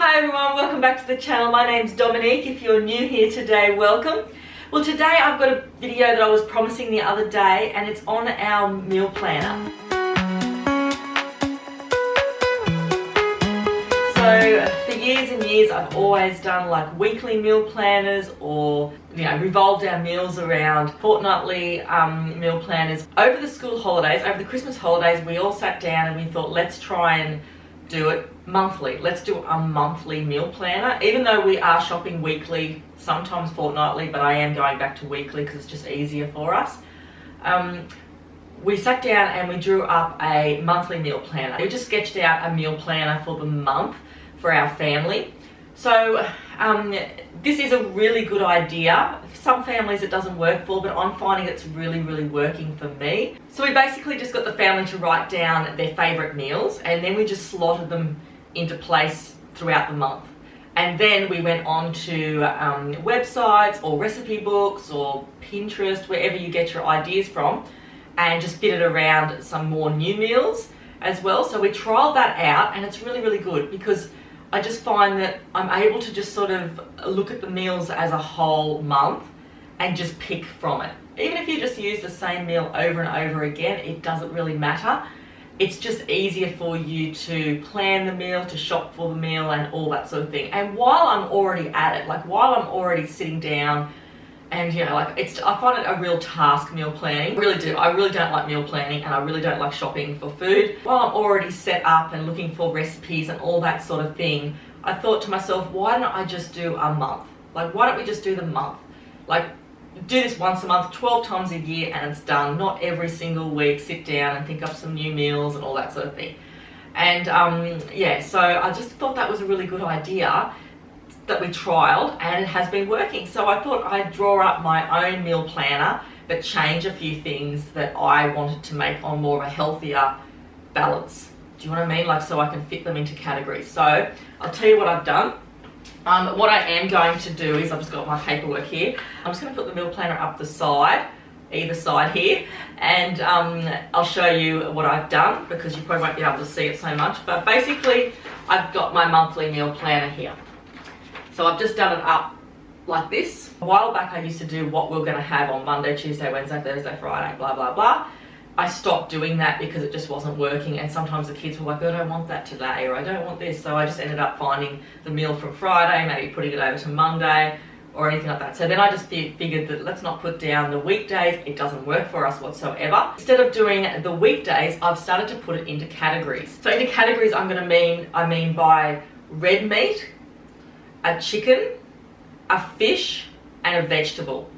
Hi everyone, welcome back to the channel. My name's Dominique. If you're new here today, welcome. Well, today I've got a video that I was promising the other day, and it's on our meal planner. So for years and years I've always done like weekly meal planners, or revolved our meals around fortnightly meal planners. Over the school holidays, over the Christmas holidays, we all sat down and we thought, let's try and do it monthly. Let's do a monthly meal planner, even though we are shopping weekly, sometimes fortnightly, but I am going back to weekly because it's just easier for us. We sat down and we drew up a monthly meal planner. We just sketched out a meal planner for the month for our family. So this is a really good idea. Some families it doesn't work for, but I'm finding it's really working for me. So we basically just got the family to write down their favourite meals, and then we just slotted them into place throughout the month. And then we went on to websites or recipe books or Pinterest, wherever you get your ideas from, and just fitted around some more new meals as well. So we trialled that out, and it's really good, because I just find that I'm able to just sort of look at the meals as a whole month and just pick from it. Even if you just use the same meal over and over again, it doesn't really matter. It's just easier for you to plan the meal, to shop for the meal and all that sort of thing. And while I'm already at it, like while I'm already sitting down and I find it a real task, meal planning. I really do. I really don't like meal planning, and I really don't like shopping for food. While I'm already set up and looking for recipes and all that sort of thing, I thought to myself, why don't I just do a month? Like, why don't we just do the month? Like, do this once a month, 12 times a year, and it's done. Not every single week sit down and think up some new meals and all that sort of thing. And yeah, so I just thought that was a really good idea that we trialed, and it has been working. So I thought I'd draw up my own meal planner, but change a few things that I wanted to make on more of a healthier balance. Do you know what I mean? Like, so I can fit them into categories. So I'll tell you what I've done. What I am going to do is, I've just got my paperwork here. I'm just going to put the meal planner up the side, either side here, and I'll show you what I've done, because you probably won't be able to see it so much. But basically, I've got my monthly meal planner here. So I've just done it up like this. A while back I used to do what we're going to have on Monday, Tuesday, Wednesday, Thursday, Friday, blah, blah, blah. I stopped doing that because it just wasn't working, and sometimes the kids were like, I don't want that today, or I don't want this. So I just ended up finding the meal from Friday, maybe putting it over to Monday or anything like that. So then I just figured that let's not put down the weekdays. It doesn't work for us whatsoever. Instead of doing the weekdays, I've started to put it into categories. So into categories I mean by red meat, a chicken, a fish, and a vegetable.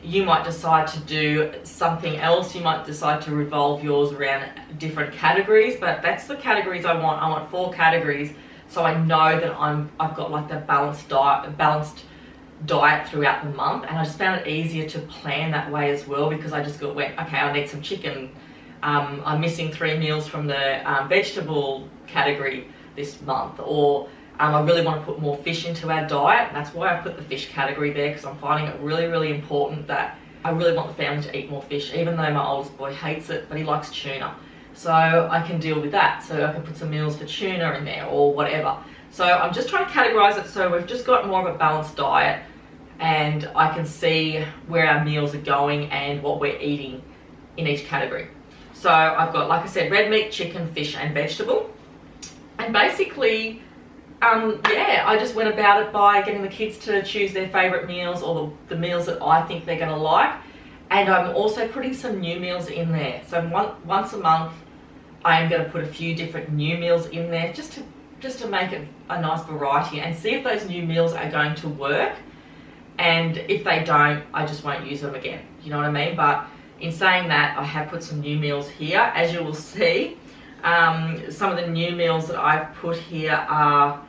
You might decide to do something else. You might decide to revolve yours around different categories, but that's the categories I want. I want 4 categories, so I know that I've got like the balanced diet throughout the month. And I just found it easier to plan that way as well, because I just went, okay, I need some chicken. I'm missing 3 meals from the vegetable category this month, or I really want to put more fish into our diet. And that's why I put the fish category there, because I'm finding it really important that I really want the family to eat more fish, even though my oldest boy hates it, but he likes tuna. So I can deal with that. So I can put some meals for tuna in there or whatever. So I'm just trying to categorize it so we've just got more of a balanced diet, and I can see where our meals are going and what we're eating in each category. So I've got, like I said, red meat, chicken, fish, and vegetable. And basically, yeah, I just went about it by getting the kids to choose their favourite meals, or the meals that I think they're going to like. And I'm also putting some new meals in there. So once a month, I am going to put a few different new meals in there, just to make it a nice variety, and see if those new meals are going to work. And if they don't, I just won't use them again. You know what I mean? But in saying that, I have put some new meals here. As you will see, some of the new meals that I've put here are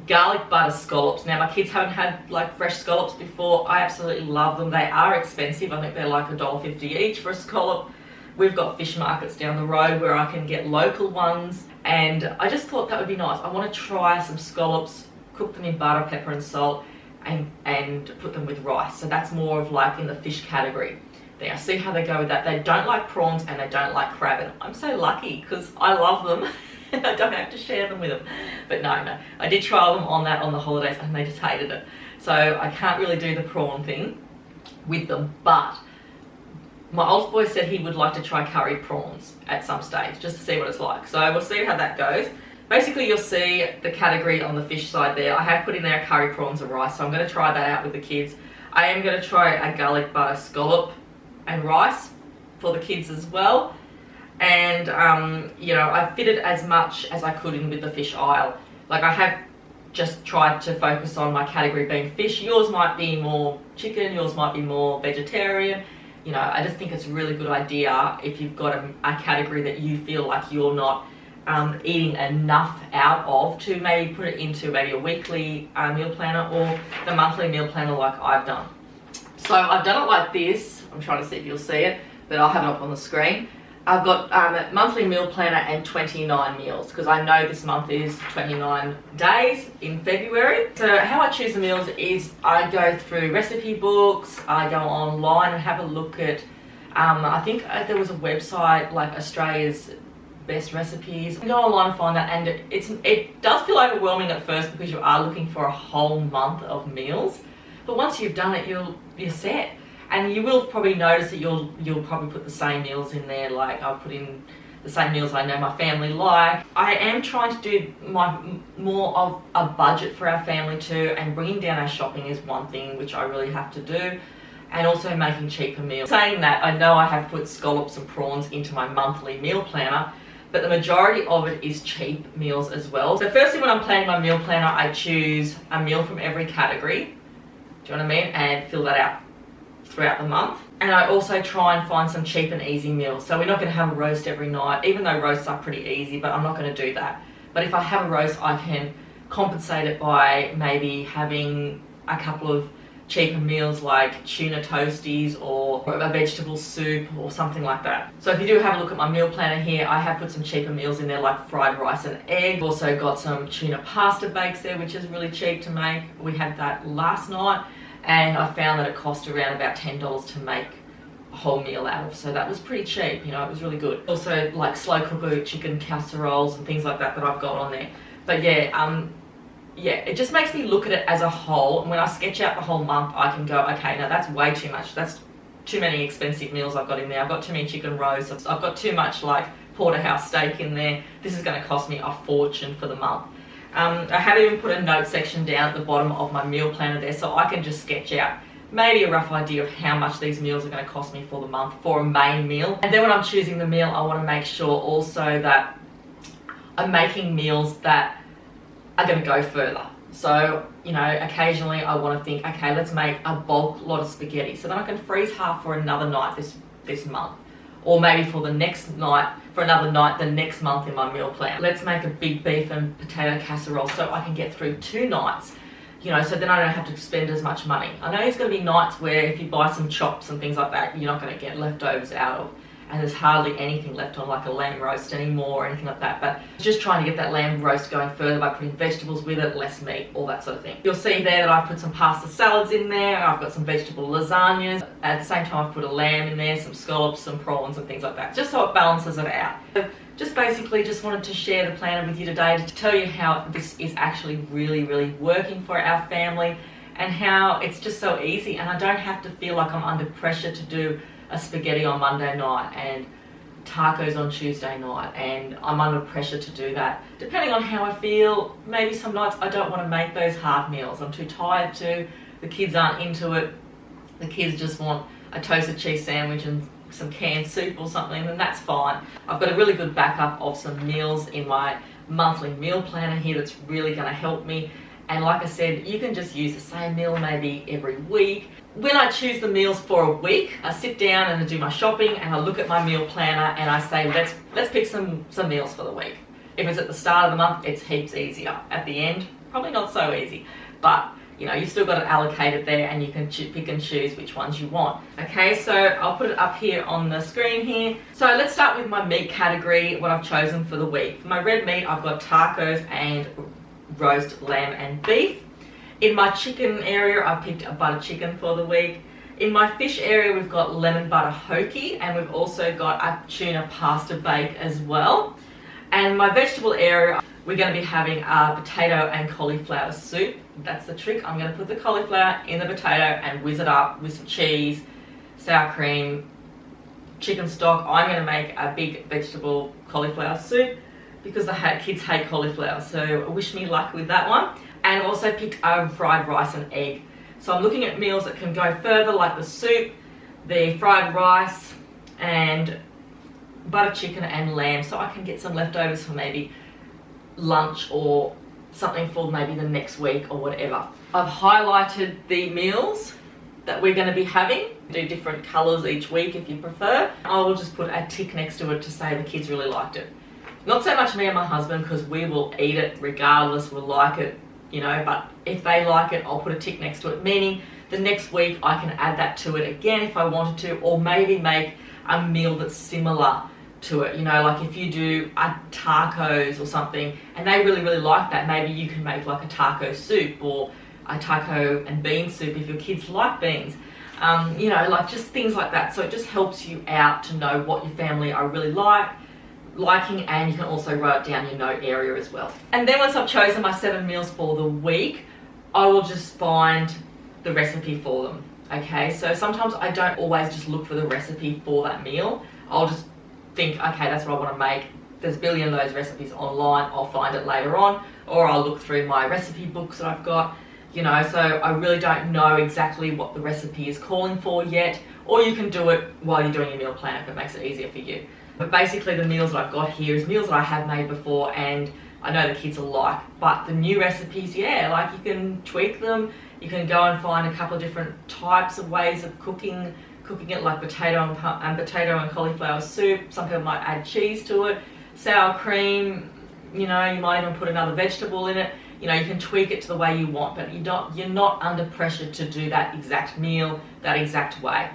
garlic butter scallops. Now, my kids haven't had like fresh scallops before. I absolutely love them. They are expensive. I think they're like $1.50 each for a scallop. We've got fish markets down the road where I can get local ones, and I just thought that would be nice. I want to try some scallops, cook them in butter, pepper and salt, and put them with rice. So that's more of like in the fish category. Now, see how they go with that. They don't like prawns and they don't like crab, and I'm so lucky because I love them I don't have to share them with them. But no, I did try them on the holidays and they just hated it. So I can't really do the prawn thing with them, but my oldest boy said he would like to try curried prawns at some stage, just to see what it's like. So we'll see how that goes. Basically, you'll see the category on the fish side there. I have put in there curry prawns and rice, so I'm going to try that out with the kids. I am going to try a garlic butter scallop and rice for the kids as well. And, you know, I fitted as much as I could in with the fish aisle. Like, I have just tried to focus on my category being fish. Yours might be more chicken, yours might be more vegetarian. You know, I just think it's a really good idea if you've got a category that you feel like you're not eating enough out of, to maybe put it into maybe a weekly meal planner or the monthly meal planner like I've done. So I've done it like this. I'm trying to see if you'll see it, but I'll have it up on the screen. I've got a monthly meal planner and 29 meals, because I know this month is 29 days in February. So how I choose the meals is I go through recipe books, I go online and have a look at, I think there was a website like Australia's best recipes. You can go online and find that, and it does feel overwhelming at first because you are looking for a whole month of meals. But once you've done it, you're set. And you will probably notice that you'll probably put the same meals in there. Like, I've put in the same meals I know my family like. I am trying to do more of a budget for our family too, and bringing down our shopping is one thing which I really have to do, and also making cheaper meals. Saying that, I know I have put scallops and prawns into my monthly meal planner, but the majority of it is cheap meals as well. So firstly, when I'm planning my meal planner, I choose a meal from every category, do you know what I mean, and fill that out throughout the month. And I also try and find some cheap and easy meals. So we're not going to have a roast every night, even though roasts are pretty easy, but I'm not going to do that. But if I have a roast, I can compensate it by maybe having a couple of cheaper meals like tuna toasties or a vegetable soup or something like that. So if you do have a look at my meal planner here, I have put some cheaper meals in there like fried rice and egg. Also got some tuna pasta bakes there, which is really cheap to make. We had that last night, and I found that it cost around about $10 to make a whole meal out of. So that was pretty cheap, you know, it was really good. Also like slow cooker chicken casseroles and things like that I've got on there. But yeah, it just makes me look at it as a whole. And when I sketch out the whole month, I can go, okay, now that's way too much. That's too many expensive meals I've got in there. I've got too many chicken roasts. I've got too much like porterhouse steak in there. This is going to cost me a fortune for the month. I have even put a note section down at the bottom of my meal planner there, so I can just sketch out maybe a rough idea of how much these meals are going to cost me for the month for a main meal. And then when I'm choosing the meal, I want to make sure also that I'm making meals that are going to go further. So, you know, occasionally I want to think, okay, let's make a bulk lot of spaghetti, so then I can freeze half for another night this month, or maybe for the next night, for another night the next month in my meal plan. Let's make a big beef and potato casserole so I can get through 2 nights, you know, so then I don't have to spend as much money. I know there's going to be nights where if you buy some chops and things like that, you're not going to get leftovers out of, and there's hardly anything left on like a lamb roast anymore or anything like that. But just trying to get that lamb roast going further by putting vegetables with it, less meat, all that sort of thing. You'll see there that I've put some pasta salads in there. I've got some vegetable lasagnas. At the same time, I've put a lamb in there, some scallops, some prawns and things like that, just so it balances it out. Just basically just wanted to share the planner with you today to tell you how this is actually really, really working for our family, and how it's just so easy, and I don't have to feel like I'm under pressure to do a spaghetti on Monday night and tacos on Tuesday night, and I'm under pressure to do that. Depending on how I feel, maybe some nights I don't want to make those hard meals. I'm too tired to, the kids aren't into it, the kids just want a toasted cheese sandwich and some canned soup or something, then that's fine. I've got a really good backup of some meals in my monthly meal planner here that's really going to help me. And like I said, you can just use the same meal maybe every week. When I choose the meals for a week, I sit down and I do my shopping and I look at my meal planner and I say, let's pick some meals for the week. If it's at the start of the month, it's heaps easier. At the end, probably not so easy. But you know, you've still got it allocated there, and you can pick and choose which ones you want. Okay, so I'll put it up here on the screen here. So let's start with my meat category, what I've chosen for the week. For my red meat, I've got tacos and roast lamb and beef. In my chicken area, I've picked a butter chicken for the week. In my fish area, we've got lemon butter hoki, and we've also got a tuna pasta bake as well. And my vegetable area, we're going to be having a potato and cauliflower soup. That's the trick. I'm going to put the cauliflower in the potato and whiz it up with some cheese, sour cream, chicken stock. I'm going to make a big vegetable cauliflower soup because the kids hate cauliflower, so wish me luck with that one. And also picked fried rice and egg. So I'm looking at meals that can go further, like the soup, the fried rice, and butter chicken and lamb, so I can get some leftovers for maybe lunch or something for maybe the next week or whatever. I've highlighted the meals that we're going to be having. Do different colours each week if you prefer. I will just put a tick next to it to say the kids really liked it. Not so much me and my husband, because we will eat it regardless, we'll like it, you know, but if they like it, I'll put a tick next to it, meaning the next week I can add that to it again if I wanted to, or maybe make a meal that's similar to it, you know, like if you do a tacos or something and they really like that, maybe you can make like a taco soup or a taco and bean soup if your kids like beans, you know, like just things like that. So it just helps you out to know what your family are really liking, and you can also write down your note area as well. And then once I've chosen my 7 meals for the week, I will just find the recipe for them. Okay, so sometimes I don't always just look for the recipe for that meal. I'll just think, okay, that's what I want to make. There's a billion of those recipes online. I'll find it later on, or I'll look through my recipe books that I've got, you know, so I really don't know exactly what the recipe is calling for yet, or you can do it while you're doing your meal plan if it makes it easier for you. But basically the meals that I've got here is meals that I have made before and I know the kids will like, but the new recipes, yeah, like you can tweak them. You can go and find a couple of different types of ways of cooking it, like potato and cauliflower soup. Some people might add cheese to it, sour cream, you know, you might even put another vegetable in it. You know, you can tweak it to the way you want, but you're not under pressure to do that exact meal that exact way.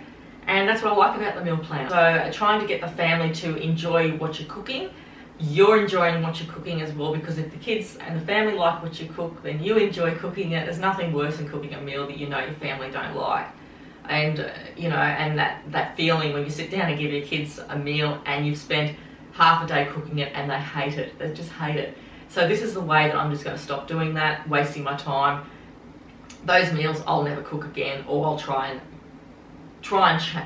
And that's what I like about the meal plan. So trying to get the family to enjoy what you're cooking, you're enjoying what you're cooking as well, because if the kids and the family like what you cook, then you enjoy cooking it. There's nothing worse than cooking a meal that you know your family don't like. And you know, and that feeling when you sit down and give your kids a meal and you've spent half a day cooking it and they hate it, they just hate it. So this is the way that I'm just going to stop doing that, wasting my time. Those meals I'll never cook again, or I'll try and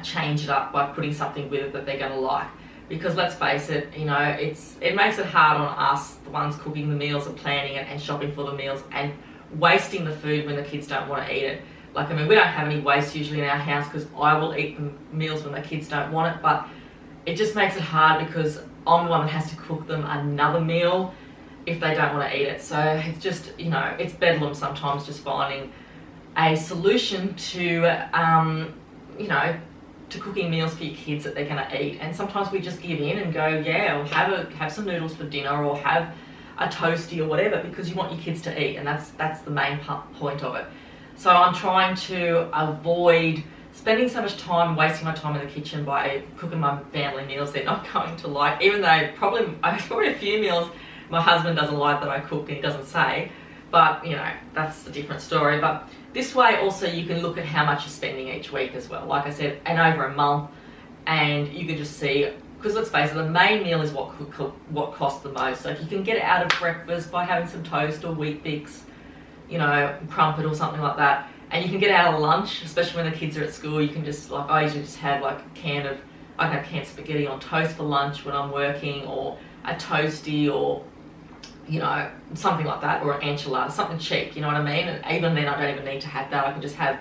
change it up by putting something with it that they're going to like. Because let's face it, you know, it makes it hard on us, the ones cooking the meals and planning it and shopping for the meals and wasting the food when the kids don't want to eat it. Like, I mean, we don't have any waste usually in our house because I will eat the meals when the kids don't want it, but it just makes it hard because I'm the one that has to cook them another meal if they don't want to eat it. So it's just, you know, it's bedlam sometimes just finding a solution to, you know, to cooking meals for your kids that they're going to eat. And sometimes we just give in and go, yeah, or have some noodles for dinner, or have a toasty or whatever, because you want your kids to eat, and that's the main point of it. So I'm trying to avoid spending so much time, wasting my time in the kitchen by cooking my family meals they're not going to like, even though probably a few meals my husband doesn't like that I cook and he doesn't say, but you know, that's a different story. But this way also you can look at how much you're spending each week as well, like I said, and over a month, and you can just see, because let's face it, the main meal is what costs the most. So if you can get it out of breakfast by having some toast or Wheat Bix, you know, crumpet or something like that, and you can get out of lunch, especially when the kids are at school, you can just, like, I usually just have like I can have canned spaghetti on toast for lunch when I'm working, or a toasty, or you know, something like that, or an enchilada, something cheap, you know what I mean? And even then I don't even need to have that, I can just have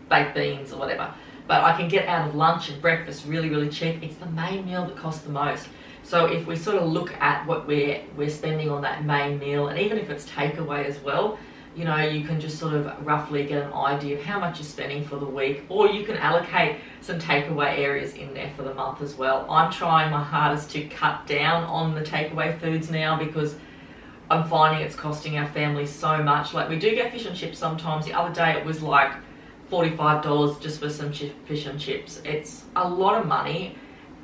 baked beans or whatever. But I can get out of lunch and breakfast really cheap. It's the main meal that costs the most. So if we sort of look at what we're spending on that main meal, and even if it's takeaway as well, you know, you can just sort of roughly get an idea of how much you're spending for the week, or you can allocate some takeaway areas in there for the month as well. I'm trying my hardest to cut down on the takeaway foods now, because I'm finding it's costing our family so much. Like, we do get fish and chips sometimes. The other day it was like $45 just for some fish and chips. It's a lot of money.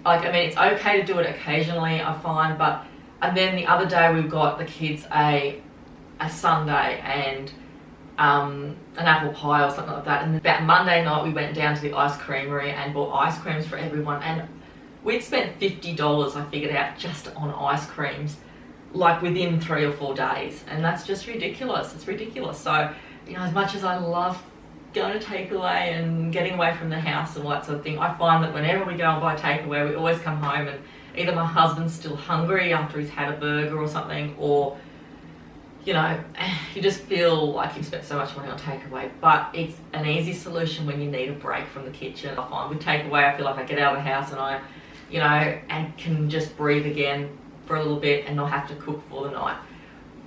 Like, I mean, it's okay to do it occasionally, I find, but, and then the other day we've got the kids a sundae and an apple pie or something like that. And about Monday night we went down to the ice creamery and bought ice creams for everyone, and we'd spent $50, I figured out, just on ice creams. like within 3 or 4 days, and that's just ridiculous. It's ridiculous. So, you know, as much as I love going to takeaway and getting away from the house and all that sort of thing, I find that whenever we go and buy takeaway, we always come home and either my husband's still hungry after he's had a burger or something, or, you know, you just feel like you've spent so much money on takeaway. But it's an easy solution when you need a break from the kitchen. I find with takeaway, I feel like I get out of the house and I, you know, and can just breathe again for a little bit and not have to cook for the night.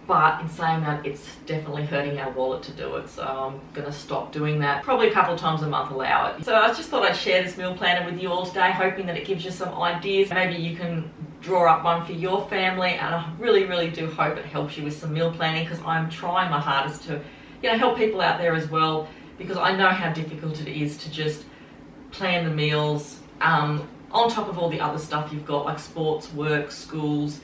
But in saying that, it's definitely hurting our wallet to do it, so I'm going to stop doing that. Probably a couple of times a month allow it. So I just thought I'd share this meal planner with you all today, hoping that it gives you some ideas. Maybe you can draw up one for your family, and I really do hope it helps you with some meal planning, because I'm trying my hardest to, you know, help people out there as well, because I know how difficult it is to just plan the meals on top of all the other stuff you've got, like sports, work, schools,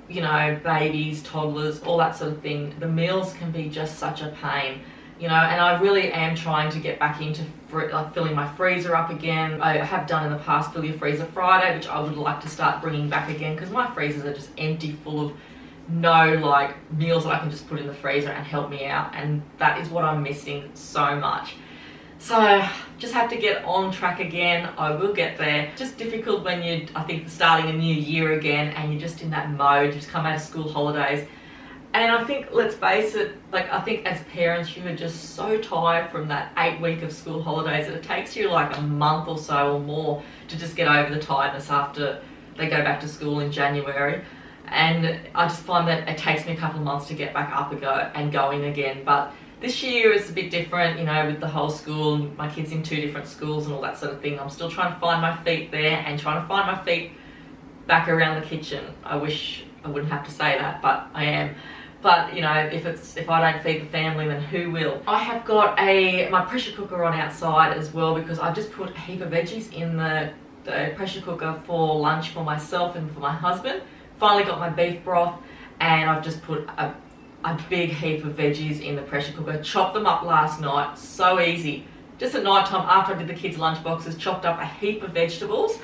you know, babies, toddlers, all that sort of thing. The meals can be just such a pain, you know, and I really am trying to get back into like filling my freezer up again. I have done in the past Fill Your Freezer Friday, which I would like to start bringing back again, because my freezers are just empty, full of no like meals that I can just put in the freezer and help me out, and that is what I'm missing so much. So just have to get on track again. I will get there. Just difficult when you, I think, starting a new year again and you're just in that mode. You just come out of school holidays. And I think, let's face it, like I think as parents you are just so tired from that 8 week of school holidays that it takes you like a month or so or more to just get over the tiredness after they go back to school in January. And I just find that it takes me a couple of months to get back up and going again. But this year is a bit different, you know, with the whole school, my kids in 2 different schools and all that sort of thing. I'm still trying to find my feet there and trying to find my feet back around the kitchen. I wish I wouldn't have to say that, but I am. But, you know, if I don't feed the family, then who will? I have got my pressure cooker on outside as well, because I just put a heap of veggies in the pressure cooker for lunch for myself and for my husband. Finally got my beef broth, and I've just put a big heap of veggies in the pressure cooker. Chopped them up last night, so easy. Just at night time, after I did the kids' lunch boxes, chopped up a heap of vegetables,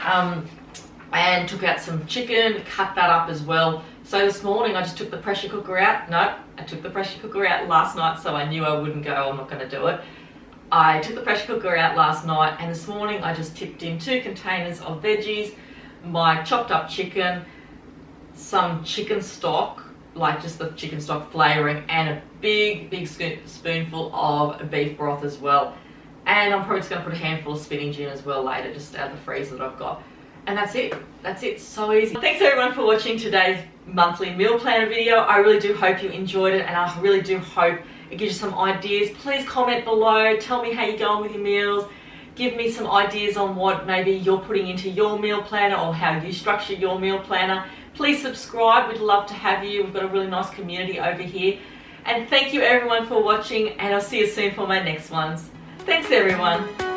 and took out some chicken, cut that up as well. So this morning I just took the pressure cooker out. No, I took the pressure cooker out last night, so I knew I wouldn't go, I'm not going to do it. I took the pressure cooker out last night, and this morning I just tipped in 2 containers of veggies, my chopped up chicken, some chicken stock, like just the chicken stock flavouring, and a big spoonful of beef broth as well. And I'm probably just going to put a handful of spinach in as well later, just out of the freezer that I've got. And that's it. That's it. So easy. Thanks everyone for watching today's monthly meal planner video. I really do hope you enjoyed it, and I really do hope it gives you some ideas. Please comment below. Tell me how you're going with your meals. Give me some ideas on what maybe you're putting into your meal planner, or how you structure your meal planner. Please subscribe. We'd love to have you. We've got a really nice community over here. And thank you everyone for watching, and I'll see you soon for my next ones. Thanks everyone.